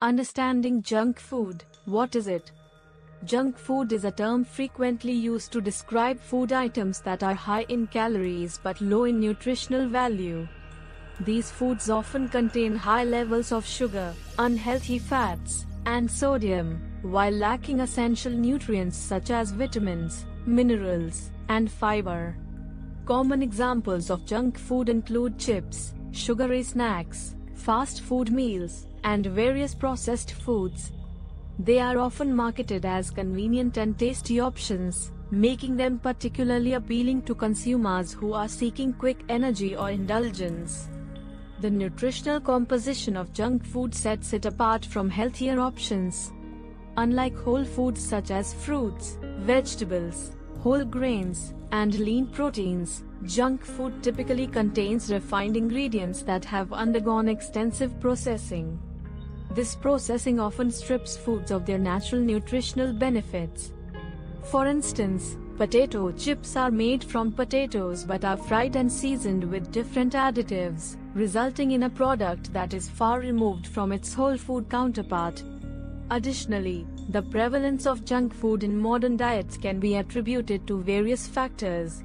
Understanding junk food. What is it? Junk food is a term frequently used to describe food items that are high in calories but low in nutritional value. These foods often contain high levels of sugar, unhealthy fats, and sodium, while lacking essential nutrients such as vitamins, minerals, and fiber. Common examples of junk food include chips, sugary snacks, fast food meals, and various processed foods. They are often marketed as convenient and tasty options, making them particularly appealing to consumers who are seeking quick energy or indulgence. The nutritional composition of junk food sets it apart from healthier options. Unlike whole foods such as fruits, vegetables, whole grains, and lean proteins, junk food typically contains refined ingredients that have undergone extensive processing. This processing often strips foods of their natural nutritional benefits. For instance, potato chips are made from potatoes but are fried and seasoned with different additives, resulting in a product that is far removed from its whole food counterpart. Additionally, the prevalence of junk food in modern diets can be attributed to various factors.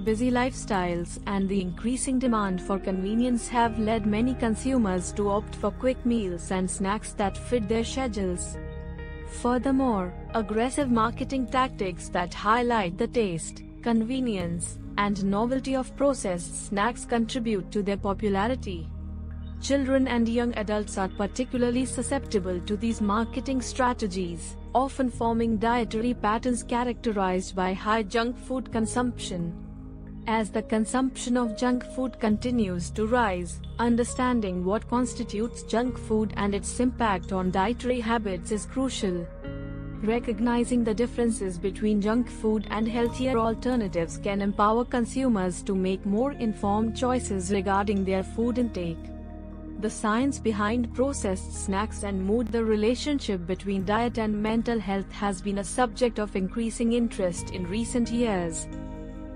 Busy lifestyles and the increasing demand for convenience have led many consumers to opt for quick meals and snacks that fit their schedules. Furthermore, aggressive marketing tactics that highlight the taste, convenience, and novelty of processed snacks contribute to their popularity. Children and young adults are particularly susceptible to these marketing strategies, often forming dietary patterns characterized by high junk food consumption. As the consumption of junk food continues to rise, understanding what constitutes junk food and its impact on dietary habits is crucial. Recognizing the differences between junk food and healthier alternatives can empower consumers to make more informed choices regarding their food intake. The science behind processed snacks and mood. The relationship between diet and mental health has been a subject of increasing interest in recent years.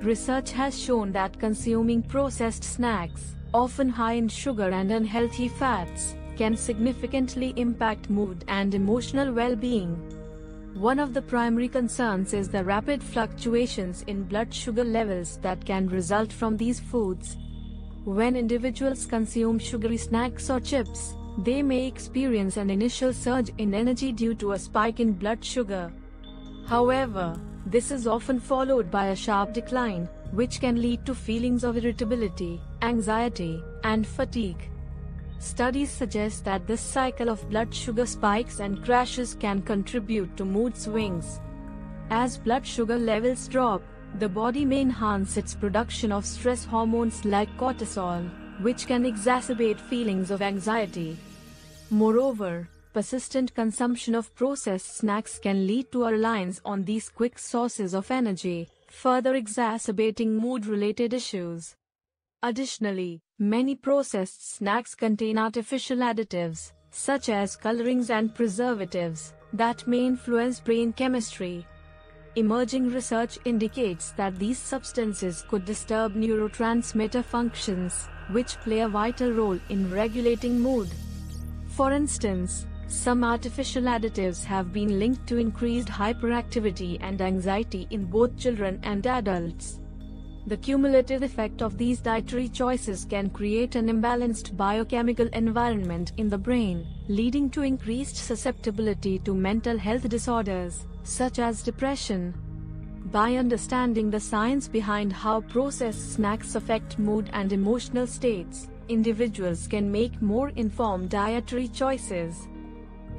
Research has shown that consuming processed snacks, often high in sugar and unhealthy fats, can significantly impact mood and emotional well-being. One of the primary concerns is the rapid fluctuations in blood sugar levels that can result from these foods. When individuals consume sugary snacks or chips, they may experience an initial surge in energy due to a spike in blood sugar. However, this is often followed by a sharp decline, which can lead to feelings of irritability, anxiety, and fatigue. Studies suggest that this cycle of blood sugar spikes and crashes can contribute to mood swings. As blood sugar levels drop, the body may enhance its production of stress hormones like cortisol, which can exacerbate feelings of anxiety. Moreover, persistent consumption of processed snacks can lead to a reliance on these quick sources of energy, further exacerbating mood-related issues. Additionally, many processed snacks contain artificial additives, such as colorings and preservatives, that may influence brain chemistry. Emerging research indicates that these substances could disturb neurotransmitter functions, which play a vital role in regulating mood. For instance, some artificial additives have been linked to increased hyperactivity and anxiety in both children and adults. The cumulative effect of these dietary choices can create an imbalanced biochemical environment in the brain, leading to increased susceptibility to mental health disorders, such as depression. By understanding the science behind how processed snacks affect mood and emotional states, individuals can make more informed dietary choices.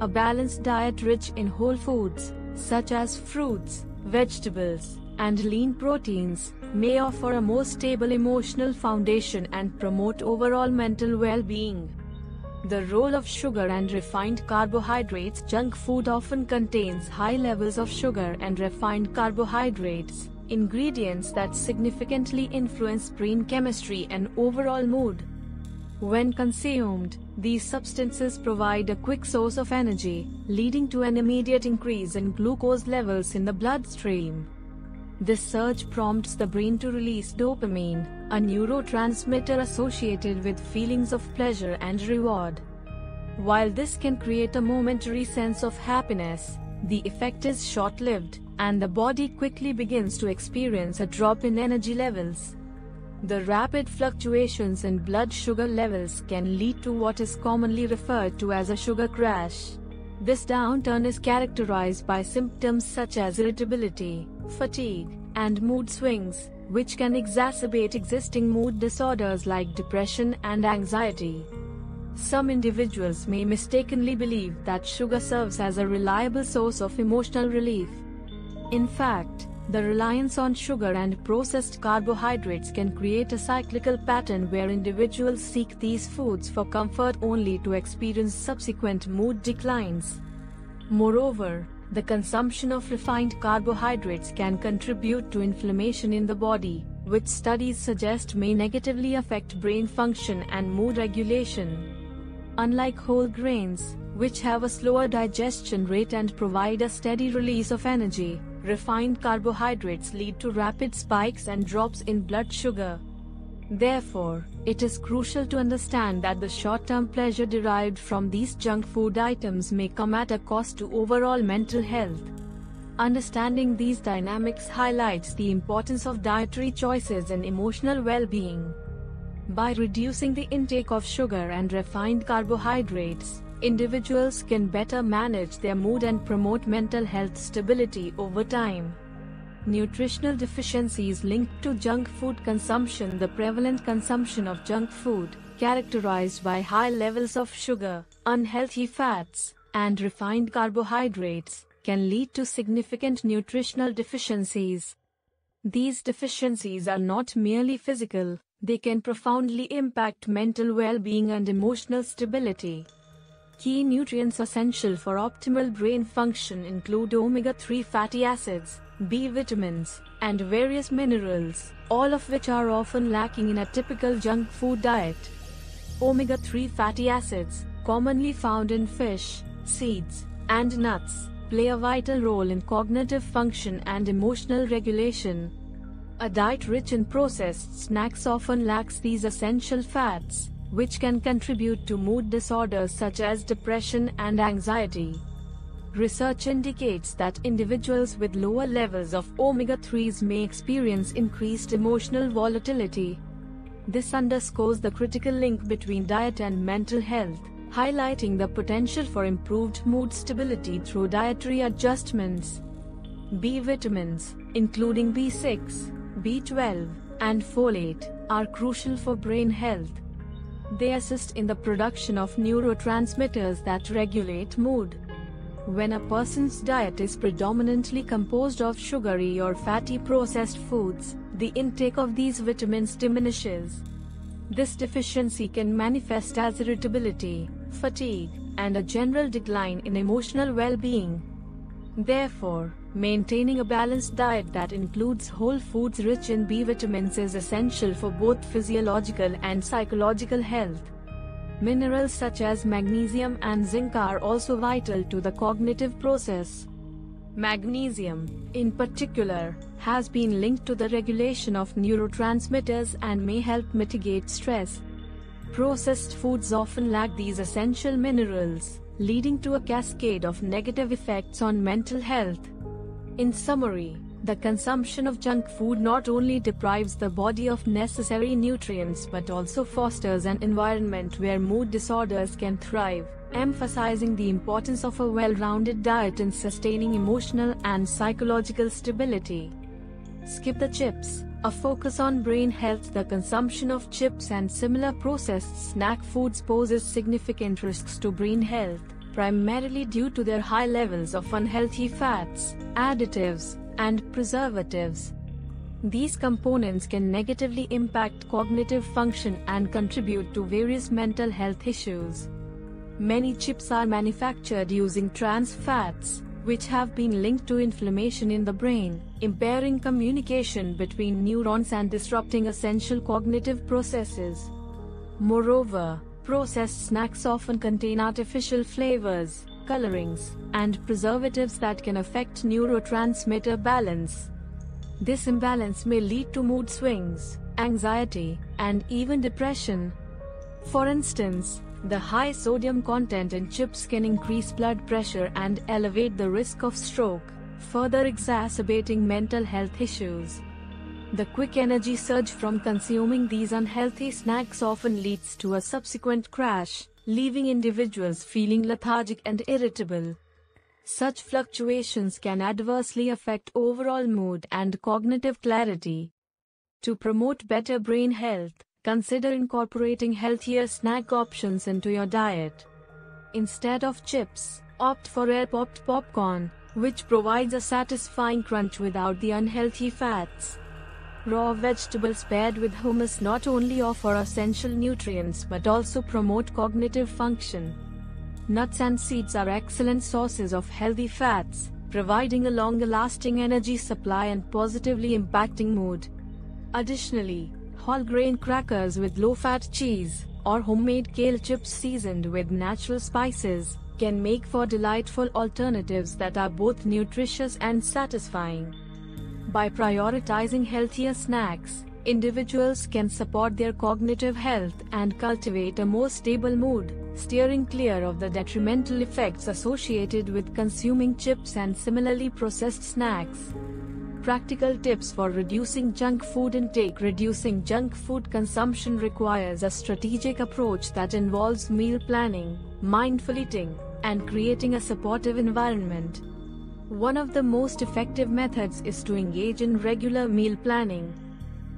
A balanced diet rich in whole foods, such as fruits, vegetables, and lean proteins, may offer a more stable emotional foundation and promote overall mental well-being. The role of sugar and refined carbohydrates. Junk food often contains high levels of sugar and refined carbohydrates, ingredients that significantly influence brain chemistry and overall mood. When consumed, these substances provide a quick source of energy, leading to an immediate increase in glucose levels in the bloodstream. This surge prompts the brain to release dopamine, a neurotransmitter associated with feelings of pleasure and reward. While this can create a momentary sense of happiness, the effect is short-lived, and the body quickly begins to experience a drop in energy levels. The rapid fluctuations in blood sugar levels can lead to what is commonly referred to as a sugar crash. This downturn is characterized by symptoms such as irritability, fatigue, and mood swings, which can exacerbate existing mood disorders like depression and anxiety. Some individuals may mistakenly believe that sugar serves as a reliable source of emotional relief. In fact, the reliance on sugar and processed carbohydrates can create a cyclical pattern where individuals seek these foods for comfort only to experience subsequent mood declines. Moreover, the consumption of refined carbohydrates can contribute to inflammation in the body, which studies suggest may negatively affect brain function and mood regulation. Unlike whole grains, which have a slower digestion rate and provide a steady release of energy, refined carbohydrates lead to rapid spikes and drops in blood sugar. Therefore, it is crucial to understand that the short-term pleasure derived from these junk food items may come at a cost to overall mental health. Understanding these dynamics highlights the importance of dietary choices in emotional well-being. By reducing the intake of sugar and refined carbohydrates, individuals can better manage their mood and promote mental health stability over time. Nutritional deficiencies linked to junk food consumption. The prevalent consumption of junk food, characterized by high levels of sugar, unhealthy fats, and refined carbohydrates, can lead to significant nutritional deficiencies. These deficiencies are not merely physical, they can profoundly impact mental well-being and emotional stability. Key nutrients essential for optimal brain function include omega-3 fatty acids, B vitamins, and various minerals, all of which are often lacking in a typical junk food diet. Omega-3 fatty acids, commonly found in fish, seeds, and nuts, play a vital role in cognitive function and emotional regulation. A diet rich in processed snacks often lacks these essential fats, which can contribute to mood disorders such as depression and anxiety. Research indicates that individuals with lower levels of omega-3s may experience increased emotional volatility. This underscores the critical link between diet and mental health, highlighting the potential for improved mood stability through dietary adjustments. B vitamins, including B6, B12, and folate, are crucial for brain health. They assist in the production of neurotransmitters that regulate mood. When a person's diet is predominantly composed of sugary or fatty processed foods, the intake of these vitamins diminishes. This deficiency can manifest as irritability, fatigue, and a general decline in emotional well-being. Therefore, maintaining a balanced diet that includes whole foods rich in B vitamins is essential for both physiological and psychological health. Minerals such as magnesium and zinc are also vital to the cognitive process. Magnesium, in particular, has been linked to the regulation of neurotransmitters and may help mitigate stress. Processed foods often lack these essential minerals, leading to a cascade of negative effects on mental health. In summary, the consumption of junk food not only deprives the body of necessary nutrients but also fosters an environment where mood disorders can thrive, emphasizing the importance of a well-rounded diet in sustaining emotional and psychological stability. Skip the chips. A focus on brain health. The consumption of chips and similar processed snack foods poses significant risks to brain health, primarily due to their high levels of unhealthy fats, additives, and preservatives. These components can negatively impact cognitive function and contribute to various mental health issues. Many chips are manufactured using trans fats, which have been linked to inflammation in the brain, impairing communication between neurons and disrupting essential cognitive processes. Moreover, processed snacks often contain artificial flavors, colorings, and preservatives that can affect neurotransmitter balance. This imbalance may lead to mood swings, anxiety, and even depression. For instance, The high sodium content in chips can increase blood pressure and elevate the risk of stroke, further exacerbating mental health issues. The quick energy surge from consuming these unhealthy snacks often leads to a subsequent crash, leaving individuals feeling lethargic and irritable. Such fluctuations can adversely affect overall mood and cognitive clarity. To promote better brain health, consider incorporating healthier snack options into your diet. Instead of chips, opt for air-popped popcorn, which provides a satisfying crunch without the unhealthy fats. Raw vegetables paired with hummus not only offer essential nutrients but also promote cognitive function. Nuts and seeds are excellent sources of healthy fats, providing a longer-lasting energy supply and positively impacting mood. Additionally, whole grain crackers with low-fat cheese, or homemade kale chips seasoned with natural spices, can make for delightful alternatives that are both nutritious and satisfying. By prioritizing healthier snacks, individuals can support their cognitive health and cultivate a more stable mood, steering clear of the detrimental effects associated with consuming chips and similarly processed snacks. Practical tips for reducing junk food intake. Reducing junk food consumption requires a strategic approach that involves meal planning, mindful eating, and creating a supportive environment. One of the most effective methods is to engage in regular meal planning.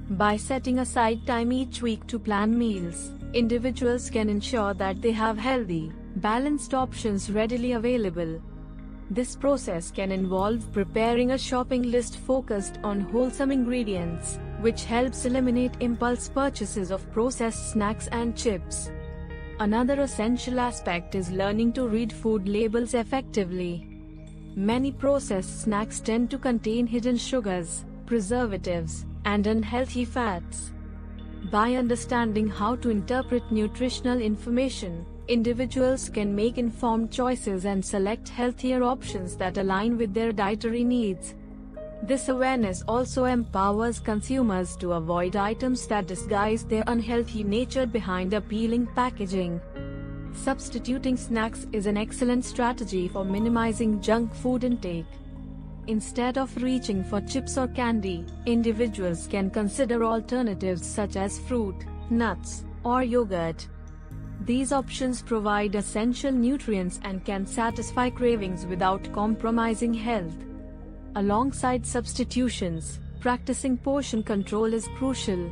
By setting aside time each week to plan meals, individuals can ensure that they have healthy, balanced options readily available. This process can involve preparing a shopping list focused on wholesome ingredients, which helps eliminate impulse purchases of processed snacks and chips. Another essential aspect is learning to read food labels effectively. Many processed snacks tend to contain hidden sugars, preservatives, and unhealthy fats. By understanding how to interpret nutritional information, individuals can make informed choices and select healthier options that align with their dietary needs. This awareness also empowers consumers to avoid items that disguise their unhealthy nature behind appealing packaging. Substituting snacks is an excellent strategy for minimizing junk food intake. Instead of reaching for chips or candy, individuals can consider alternatives such as fruit, nuts, or yogurt. These options provide essential nutrients and can satisfy cravings without compromising health. Alongside substitutions, practicing portion control is crucial.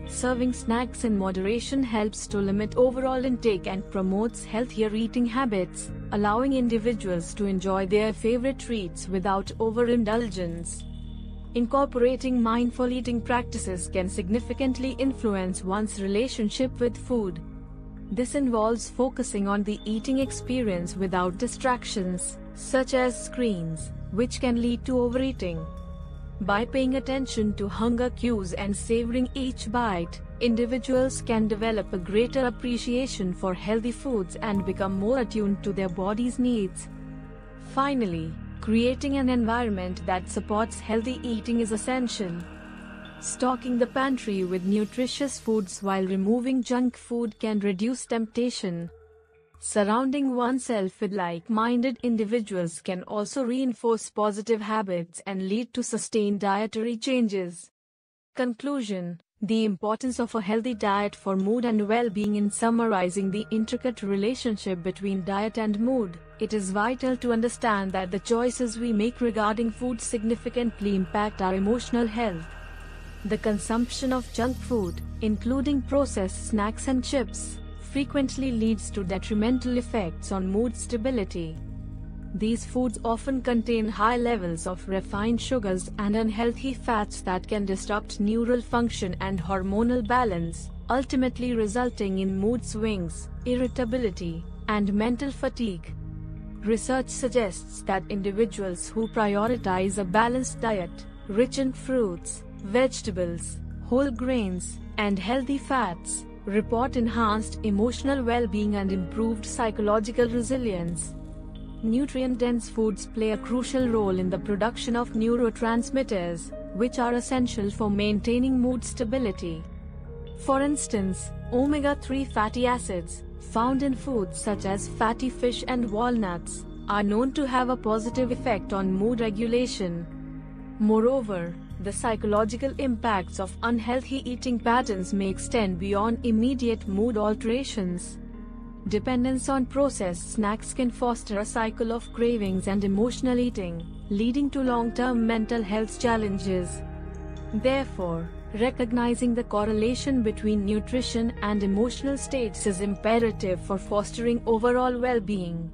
Serving snacks in moderation helps to limit overall intake and promotes healthier eating habits, allowing individuals to enjoy their favorite treats without overindulgence. Incorporating mindful eating practices can significantly influence one's relationship with food. This involves focusing on the eating experience without distractions, such as screens, which can lead to overeating. By paying attention to hunger cues and savoring each bite, individuals can develop a greater appreciation for healthy foods and become more attuned to their body's needs. Finally, creating an environment that supports healthy eating is essential. Stocking the pantry with nutritious foods while removing junk food can reduce temptation. Surrounding oneself with like-minded individuals can also reinforce positive habits and lead to sustained dietary changes. Conclusion: the importance of a healthy diet for mood and well-being. In summarizing the intricate relationship between diet and mood, it is vital to understand that the choices we make regarding food significantly impact our emotional health. The consumption of junk food, including processed snacks and chips, frequently leads to detrimental effects on mood stability. These foods often contain high levels of refined sugars and unhealthy fats that can disrupt neural function and hormonal balance, ultimately resulting in mood swings, irritability, and mental fatigue. Research suggests that individuals who prioritize a balanced diet, rich in fruits, vegetables, whole grains, and healthy fats, report enhanced emotional well-being and improved psychological resilience. Nutrient-dense foods play a crucial role in the production of neurotransmitters, which are essential for maintaining mood stability. For instance, omega-3 fatty acids, found in foods such as fatty fish and walnuts, are known to have a positive effect on mood regulation. Moreover, the psychological impacts of unhealthy eating patterns may extend beyond immediate mood alterations. Dependence on processed snacks can foster a cycle of cravings and emotional eating, leading to long-term mental health challenges. Therefore, recognizing the correlation between nutrition and emotional states is imperative for fostering overall well-being.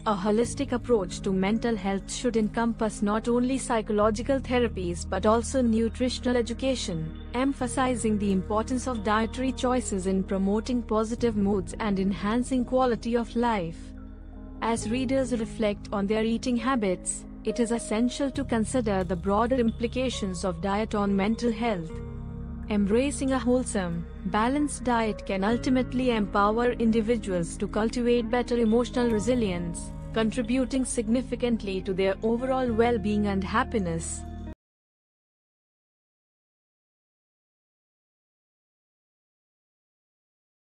A holistic approach to mental health should encompass not only psychological therapies but also nutritional education, emphasizing the importance of dietary choices in promoting positive moods and enhancing quality of life. As readers reflect on their eating habits, it is essential to consider the broader implications of diet on mental health. Embracing a wholesome, balanced diet can ultimately empower individuals to cultivate better emotional resilience, contributing significantly to their overall well-being and happiness.